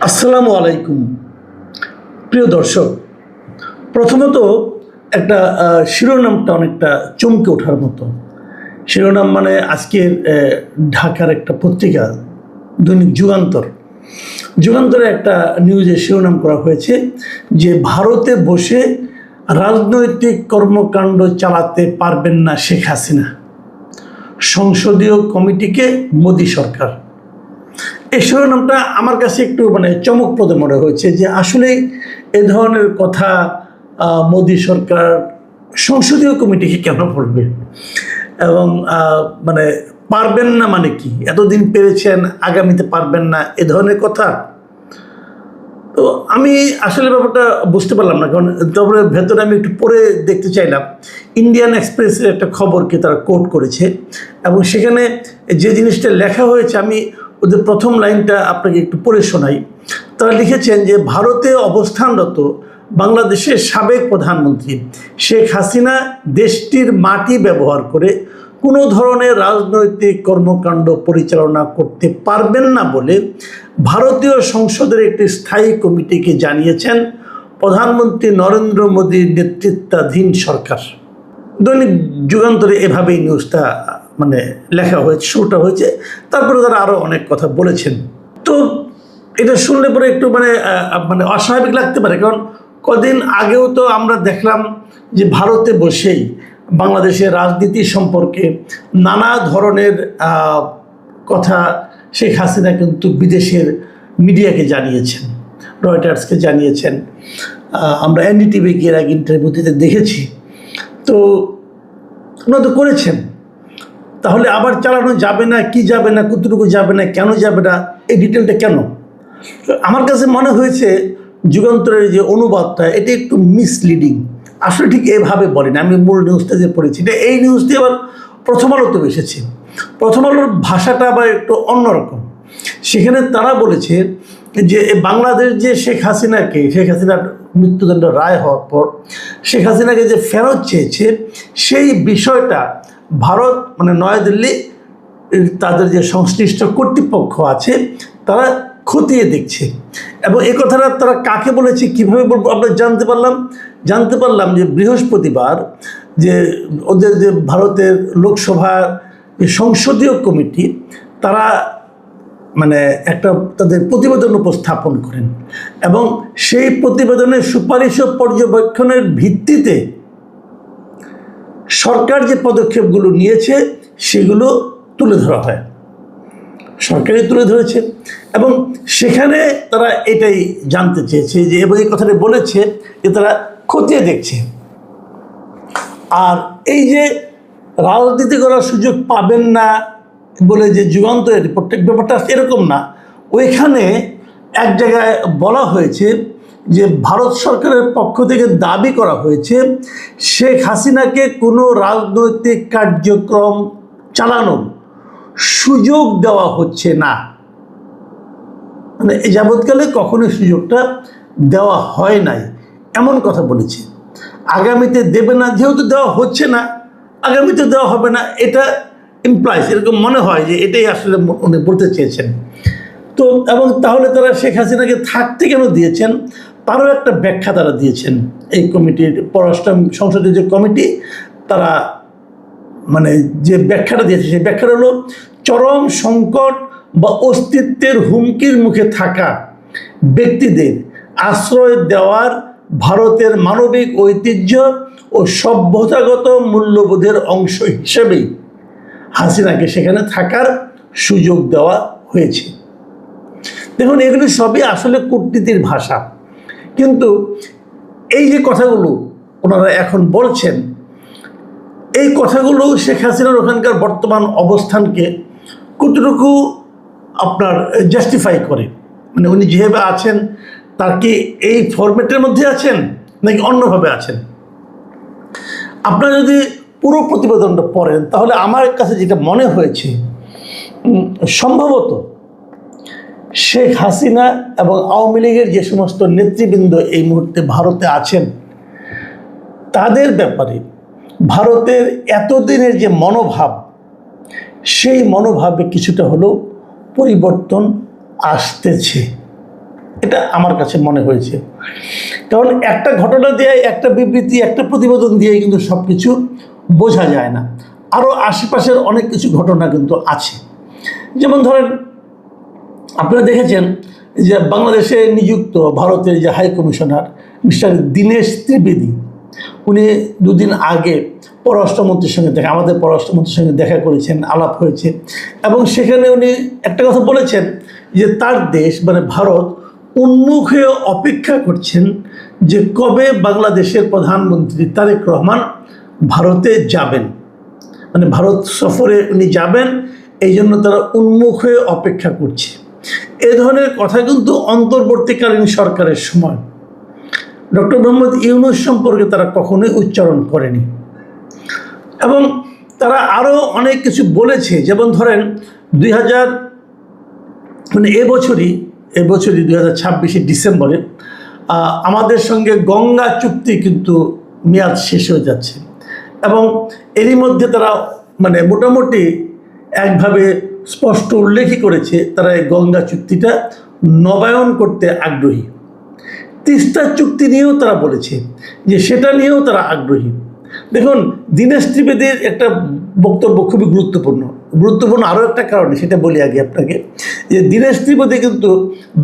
আসসালামু আলাইকুম প্রিয় দর্শক। প্রথমত একটা শিরোনামটা অনেকটা চমকে ওঠার মতো শিরোনাম, মানে আজকের ঢাকার একটা পত্রিকা দৈনিক যুগান্তরে একটা নিউজের শিরোনাম করা হয়েছে যে ভারতে বসে রাজনৈতিক কর্মকাণ্ড চালাতে পারবেন না শেখ হাসিনা, সংসদীয় কমিটিকে মোদি সরকার। এই শিরোনামটা আমার কাছে একটু চমকপ্রদ মনে হয়েছে যে আসলে এ ধরনের কথা মোদি সরকার সংসদীয় কমিটিকে কেন বলবে, এবং পারবেন না মানে কি, এতদিন পেরেছেন আগামীতে পারবেন না, এ ধরনের কথা। তো আমি আসলে ব্যাপারটা বুঝতে পারলাম না, কারণ তারপরে ভেতরে আমি একটু পড়ে দেখতে চাইলাম। ইন্ডিয়ান এক্সপ্রেসের একটা খবরকে তারা কোট করেছে এবং সেখানে যে জিনিসটা লেখা হয়েছে, আমি ওদের প্রথম লাইনটা আপনাকে একটু পড়ে শোনাই। তারা লিখেছেন যে ভারতে অবস্থানরত বাংলাদেশের সাবেক প্রধানমন্ত্রী শেখ হাসিনা দেশটির মাটি ব্যবহার করে কোনো ধরনের রাজনৈতিক কর্মকাণ্ড পরিচালনা করতে পারবেন না বলে ভারতীয় সংসদের একটি স্থায়ী কমিটিকে জানিয়েছেন প্রধানমন্ত্রী নরেন্দ্র মোদীর নেতৃত্বাধীন সরকার। দৈনিক যুগান্তরে এভাবেই নিউজটা লেখা হয়েছে, শুরুটা হয়েছে। তারপরে তারা আরও অনেক কথা বলেছেন। তো এটা শুনলে পরে একটু অস্বাভাবিক লাগতে পারে, কারণ কদিন আগেও তো আমরা দেখলাম যে ভারতে বসেই বাংলাদেশের রাজনীতি সম্পর্কে নানা ধরনের কথা শেখ হাসিনা কিন্তু বিদেশের মিডিয়াকে জানিয়েছেন, রয়টার্সকে জানিয়েছেন। আমরা এনডিটিভিকে এর আগে ইন্টারভিউ দিতে দেখেছি। তো ওনারা তো করেছেন, তাহলে আবার চালানো যাবে না, কি যাবে না, কতটুকু যাবে না, কেন যাবে না, এই ডিটেলটা কেন? আমার কাছে মনে হয়েছে যুগান্তরের যে অনুবাদটা এটা একটু মিসলিডিং। আসলে ঠিক এভাবে বলেন, আমি মূল নিউজটা যে পড়েছি এটা এই নিউজটি আবার প্রথম আলোতেও এসেছে। প্রথম আলোর ভাষাটা আবার একটু অন্যরকম। সেখানে তারা বলেছে যে বাংলাদেশ যে শেখ হাসিনার মৃত্যুদণ্ড রায় হওয়ার পর শেখ হাসিনাকে যে ফেরত চেয়েছে, সেই বিষয়টা ভারত নয়াদিল্লি তাদের যে সংশ্লিষ্ট কর্তৃপক্ষ আছে তারা খতিয়ে দেখছে। এবং এই কথাটা তারা কাকে বলেছে, কীভাবে আমরা জানতে পারলাম যে বৃহস্পতিবার যে ওদের যে ভারতের লোকসভার যে সংসদীয় কমিটি তারা একটা তাদের প্রতিবেদন উপস্থাপন করেন এবং সেই প্রতিবেদনের সুপারিশ ও পর্যবেক্ষণের ভিত্তিতে সরকার যে পদক্ষেপগুলো নিয়েছে সেগুলো তুলে ধরা হয়। সরকারই তুলে ধরেছে এবং সেখানে তারা এটাই জানতে চেয়েছে যে, এবং এই কথাটা বলেছে যে তারা খতিয়ে দেখছে। আর এই যে রাজনীতি করার সুযোগ পাবেন না বলে যে যুগান্তরের রিপোর্টের ব্যাপারটা এরকম না। ওইখানে এক জায়গায় বলা হয়েছে যে ভারত সরকারের পক্ষ থেকে দাবি করা হয়েছে শেখ হাসিনাকে কোনো রাজনৈতিক কার্যক্রম চালানোর সুযোগ দেওয়া হচ্ছে না। এই যাবৎকালে কখনোই সুযোগটা দেওয়া হয় নাই, এমন কথা বলেছে। আগামীতে দেবে না, যেহেতু দেওয়া হচ্ছে না আগামীতে দেওয়া হবে না, এটা ইমপ্লাইজ, এরকম মনে হয় যে এটাই আসলে উনি বলতে চেয়েছেন। তো এবং তাহলে তারা শেখ হাসিনাকে থাকতে কেন দিয়েছেন তারও একটা ব্যাখ্যা তারা দিয়েছেন। এই কমিটির পররাষ্ট্র সংসদীয় যে কমিটি তারা যে ব্যাখ্যাটা দিয়েছে সেই ব্যাখ্যাটা হলো চরম সংকট বা অস্তিত্বের হুমকির মুখে থাকা ব্যক্তিদের আশ্রয় দেওয়ার ভারতের মানবিক ঐতিহ্য ও সভ্যতাগত মূল্যবোধের অংশ হিসেবেই হাসিনাকে সেখানে থাকার সুযোগ দেওয়া হয়েছে। দেখুন, এগুলি সবই আসলে কূটনীতির ভাষা, কিন্তু এই যে কথাগুলো ওনারা এখন বলছেন, এই কথাগুলো শেখ হাসিনার ওখানকার বর্তমান অবস্থানকে কতটুকু আপনার জাস্টিফাই করে, উনি যেভাবে আছেন তার কি এই ফরম্যাটের মধ্যে আছেন নাকি অন্যভাবে আছেন। আপনারা যদি পুরো প্রতিবেদনটা পড়েন তাহলে আমার কাছে যেটা মনে হয়েছে, সম্ভবত শেখ হাসিনা এবং আওয়ামী লীগের যে সমস্ত নেতৃবৃন্দ এই মুহূর্তে ভারতে আছেন তাদের ব্যাপারে ভারতের এতদিনের যে মনোভাব, সেই মনোভাবে কিছুটা হলেও পরিবর্তন আসতেছে। এটা আমার কাছে মনে হয়েছে। কারণ একটা ঘটনা দিয়ে, একটা বিবৃতি, একটা প্রতিবেদন দিয়ে কিন্তু সব কিছু বোঝা যায় না। আরও আশেপাশের অনেক কিছু ঘটনা কিন্তু আছে। যেমন ধরেন, আপনারা দেখেছেন যে বাংলাদেশে নিযুক্ত ভারতের যে high commissioner mister Dinesh Trivedi, উনি দুদিন আগে পররাষ্ট্রমন্ত্রীর সঙ্গে আমাদের পররাষ্ট্রমন্ত্রীর সঙ্গে দেখা করেছেন, আলাপ হয়েছে, এবং সেখানে উনি একটা কথা বলেছেন যে তার দেশ মানে ভারত উন্মুখ হয়ে অপেক্ষা করছেন যে কবে বাংলাদেশের প্রধানমন্ত্রী তারেক রহমান ভারতে যাবেন, মানে ভারত সফরে উনি যাবেন, এই জন্য তারা উন্মুখ হয়ে অপেক্ষা করছে। এ ধরনের কথা কিন্তু অন্তর্বর্তীকালীন সরকারের সময় ডক্টর মোহাম্মদ ইউনূস সম্পর্কে তারা কখনোই উচ্চারণ করেনি। এবং তারা আরও অনেক কিছু বলেছে। যেমন ধরেন এবছরই 2026 ডিসেম্বরে আমাদের সঙ্গে গঙ্গা চুক্তি কিন্তু মেয়াদ শেষ হয়ে যাচ্ছে, এবং এরই মধ্যে তারা মানে মোটামুটি একভাবে স্পষ্ট উল্লেখই করেছে তারা এই গঙ্গা চুক্তিটা নবায়ন করতে আগ্রহী। তিস্তা চুক্তি নিয়েও তারা বলেছে যে সেটা নিয়েও তারা আগ্রহী। দেখুন, দীনেশ ত্রিবেদীর একটা বক্তব্য খুবই গুরুত্বপূর্ণ আরও একটা কারণে, সেটা বলি আগে আপনাকে, যে দীনেশ ত্রিবেদী কিন্তু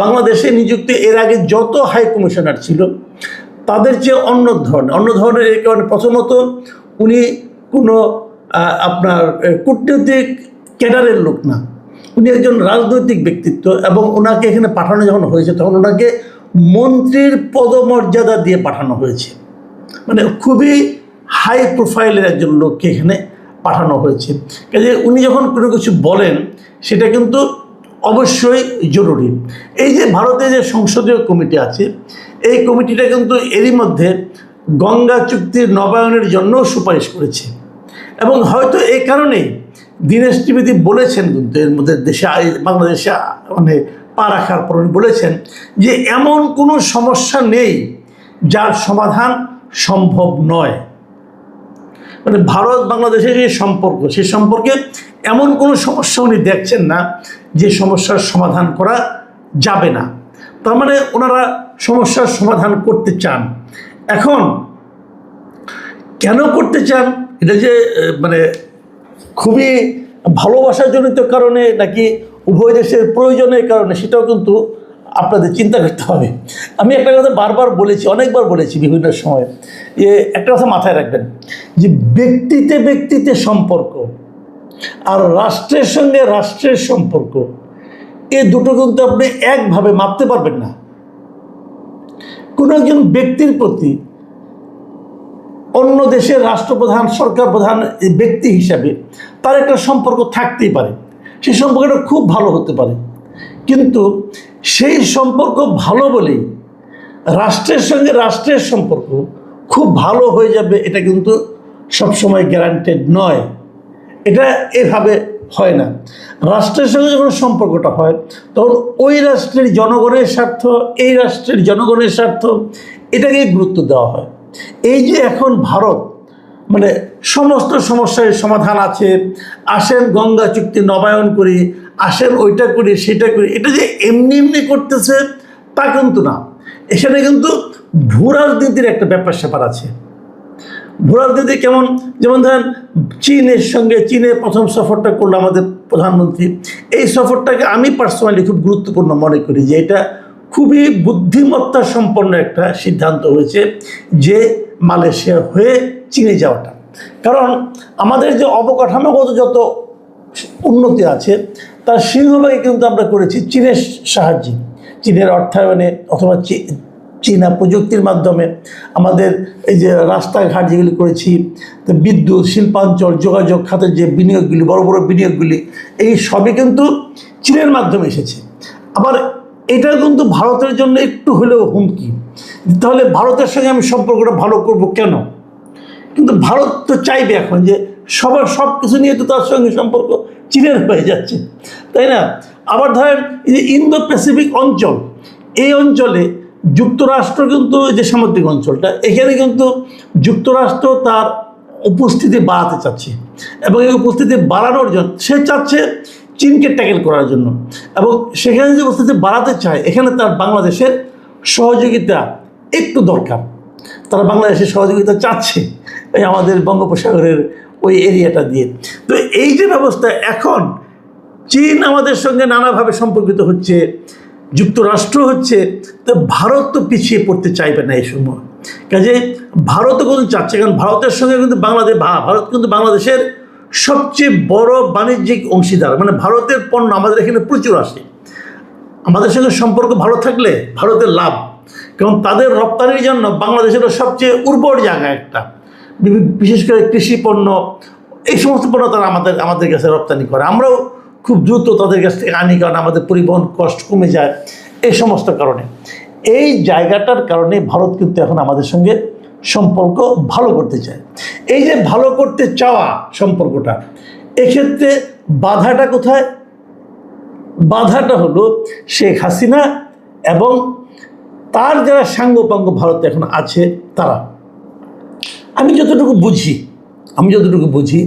বাংলাদেশে নিযুক্ত এর আগে যত হাই কমিশনার ছিল তাদের চেয়ে অন্য ধরনের। এই কারণে প্রথমত উনি কোনো আপনার কূটনৈতিক ক্যাডারের লোক না, উনি একজন রাজনৈতিক ব্যক্তিত্ব, এবং ওনাকে এখানে পাঠানো যখন হয়েছে তখন ওনাকে মন্ত্রীর পদমর্যাদা দিয়ে পাঠানো হয়েছে। মানে খুবই হাই প্রোফাইলের একজন লোককে এখানে পাঠানো হয়েছে। কাজে উনি যখন কোনো কিছু বলেন সেটা কিন্তু অবশ্যই জরুরি। এই যে ভারতে যে সংসদীয় কমিটি আছে, এই কমিটিটা কিন্তু এরই মধ্যে গঙ্গা চুক্তির নবায়নের জন্য সুপারিশ করেছে, এবং হয়তো এই কারণেই দীনেশ ত্রিবেদী বলেছেন কিন্তু এর মধ্যে বাংলাদেশে মানে পা রাখার পর বলেছেন যে এমন কোনো সমস্যা নেই যার সমাধান সম্ভব নয়। মানে ভারত বাংলাদেশের যে সম্পর্ক, সে সম্পর্কে এমন কোনো সমস্যা উনি দেখছেন না যে সমস্যার সমাধান করা যাবে না। তার মানে ওনারা সমস্যার সমাধান করতে চান। এখন কেন করতে চান, এটা যে মানে খুবই ভালোবাসাজনিত কারণে নাকি উভয় দেশের প্রয়োজনের কারণে, সেটাও কিন্তু আপনাদের চিন্তা করতে হবে। আমি একটা কথা বারবার বলেছি, অনেকবার বলেছি বিভিন্ন সময়, যে একটা কথা মাথায় রাখবেন যে ব্যক্তিতে সম্পর্ক আর রাষ্ট্রের সঙ্গে রাষ্ট্রের সম্পর্ক, এ দুটো কিন্তু আপনি একভাবে মাপতে পারবেন না। কোনো একজন ব্যক্তির প্রতি অন্য দেশের রাষ্ট্রপ্রধান, সরকার প্রধান ব্যক্তি হিসাবে তার একটা সম্পর্ক থাকতেই পারে, সেই সম্পর্কটা খুব ভালো হতে পারে, কিন্তু সেই সম্পর্ক ভালো বলেই রাষ্ট্রের সঙ্গে রাষ্ট্রের সম্পর্ক খুব ভালো হয়ে যাবে এটা কিন্তু সবসময় গ্যারান্টেড নয়। এটা এভাবে হয় না। রাষ্ট্রের সঙ্গে যখন সম্পর্কটা হয় তখন ওই রাষ্ট্রের জনগণের স্বার্থ, এই রাষ্ট্রের জনগণের স্বার্থ, এটাকে গুরুত্ব দেওয়া হয়। এই যে এখন ভারত মানে সমস্ত সমস্যার সমাধান আছে, আসেন গঙ্গা চুক্তি নবায়ন করি, আসেন ওইটা করি সেটা করি, এটা যে এমনি করতেছে তা কিন্তু না। এখানে কিন্তু ভূ রাজনীতির একটা ব্যাপার স্যাপার আছে। ভূ রাজনীতি কেমন? যেমন ধরেন চীনে প্রথম সফরটা করলো আমাদের প্রধানমন্ত্রী। এই সফরটাকে আমি পার্সোনালি খুব গুরুত্বপূর্ণ মনে করি, যে এটা খুবই বুদ্ধিমত্তা সম্পন্ন একটা সিদ্ধান্ত হয়েছে যে মালয়েশিয়া হয়ে চীনে যাওয়াটা। কারণ আমাদের যে অবকাঠামোগত যত উন্নতি আছে তার সিংহভাগই কিন্তু আমরা করেছি চীনের সাহায্যে, চীনের অর্থায়নে অথবা চীনা প্রযুক্তির মাধ্যমে। আমাদের এই যে রাস্তাঘাট যেগুলি করেছি, বিদ্যুৎ, শিল্পাঞ্চল, যোগাযোগ খাতের যে বিনিয়োগগুলি, বড় বড় বিনিয়োগগুলি, এই সবই কিন্তু চীনের মাধ্যমে এসেছে। আবার এটা কিন্তু ভারতের জন্য একটু হলেও হুমকি। তাহলে ভারতের সঙ্গে আমি সম্পর্কটা ভালো করব কেন? কিন্তু ভারত তো চাইবে এখন যে সব কিছু নিয়ে তো তার সঙ্গে সম্পর্ক চীনের হয়ে যাচ্ছে, তাই না? আবার ধরেন এই যে ইন্দো প্যাসিফিক অঞ্চল, এই অঞ্চলে যুক্তরাষ্ট্র কিন্তু যে সামুদ্রিক অঞ্চলটা, এখানে কিন্তু যুক্তরাষ্ট্র তার উপস্থিতি বাড়াতে চাচ্ছে, এবং এই উপস্থিতি বাড়ানোর জন্য সে চাচ্ছে চীনকে ট্যাকেল করার জন্য, এবং সেখানে যে উপস্থিতি বাড়াতে চায়, এখানে তার বাংলাদেশের সহযোগিতা একটু দরকার। তারা বাংলাদেশের সহযোগিতা চাচ্ছে এই আমাদের বঙ্গোপসাগরের ওই এরিয়াটা দিয়ে। তো এই যে ব্যবস্থা, এখন চীন আমাদের সঙ্গে নানাভাবে সম্পর্কিত হচ্ছে, যুক্তরাষ্ট্র হচ্ছে, তো ভারত তো পিছিয়ে পড়তে চাইবে না এই সময়। কাজে ভারতও কিন্তু চাচ্ছে, কারণ ভারতের সঙ্গে কিন্তু ভারত কিন্তু বাংলাদেশের সবচেয়ে বড় বাণিজ্যিক অংশীদার। মানে ভারতের পণ্য আমাদের এখানে প্রচুর আসে, আমাদের সঙ্গে সম্পর্ক ভালো থাকলে ভারতের লাভ, কারণ তাদের রপ্তানির জন্য বাংলাদেশেরও সবচেয়ে উর্বর জায়গা একটা, বিশেষ করে কৃষি পণ্য, এই সমস্ত পণ্য তারা আমাদের কাছে রপ্তানি করে। আমরাও খুব দ্রুত তাদের কাছ থেকে আনি, কারণ আমাদের পরিবহন কষ্ট কমে যায়। এই সমস্ত কারণে, এই জায়গাটার কারণে ভারত কিন্তু এখন আমাদের সঙ্গে সম্পর্ক ভালো করতে চায়। এই যে ভালো করতে চাওয়া সম্পর্কটা, এক্ষেত্রে বাধাটা কোথায়? বাধাটা হলো শেখ হাসিনা এবং তার যারা সাঙ্গপাঙ্গ ভারতে এখন আছে তারা। আমি যতটুকু বুঝি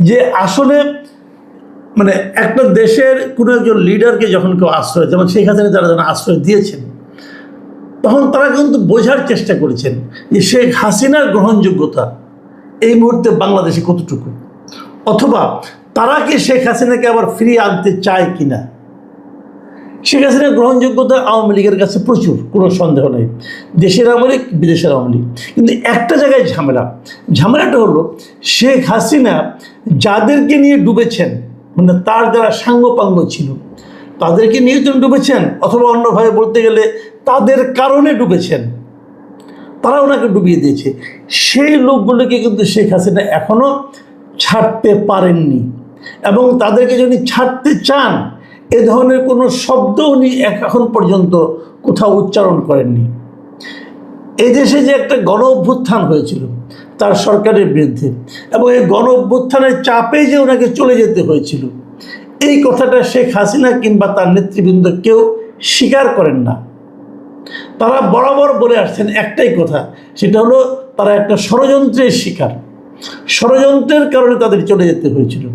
যে আসলে মানে একটা দেশের কোনো একজন লিডারকে যখন কেউ আশ্রয়, যেমন শেখ হাসিনা যারা যেন আশ্রয় দিয়েছেন, তখন তারা কিন্তু বোঝার চেষ্টা করেছেন যে শেখ হাসিনার গ্রহণযোগ্যতা এই মুহূর্তে বাংলাদেশে কতটুকু, অথবা তারা কি শেখ হাসিনাকে আবার ফিরিয়ে আনতে চায় কিনা। শেখ হাসিনার গ্রহণযোগ্যতা আওয়ামী লীগের কাছে প্রচুর, কোনো সন্দেহ নেই, দেশের আওয়ামী লীগ, বিদেশের আওয়ামী লীগ। কিন্তু একটা জায়গায় ঝামেলাটা হলো শেখ হাসিনা যাদেরকে নিয়ে ডুবেছেন, মানে তার যারা সাঙ্গপাঙ্গ ছিল তাদেরকে নিয়ে তিনি ডুবেছেন, অথবা অন্যভাবে বলতে গেলে তাদের কারণে ডুবেছেন, তারা ওনাকে ডুবিয়ে দিয়েছে। সেই লোকগুলোকে কিন্তু শেখ হাসিনা এখনও ছাড়তে পারেননি, এবং তাদেরকে যদি ছাড়তে চান, এ ধরনের কোনো শব্দ উনি এখন পর্যন্ত কোথাও উচ্চারণ করেননি। এই দেশে যে একটা গণ অভ্যুত্থান হয়েছিল তার সরকারের বিরুদ্ধে, এবং এই গণ অভ্যুত্থানের চাপে যে ওনাকে চলে যেতে হয়েছিল, এই কথাটা শেখ হাসিনা কিংবা তার নেতৃবৃন্দ কেউ স্বীকার করেন না। তারা বরাবর বলে আসছেন একটাই কথা, সেটা হলো তারা একটা ষড়যন্ত্রের শিকার, ষড়যন্ত্রের কারণে তাদের চলে যেতে হয়েছিল।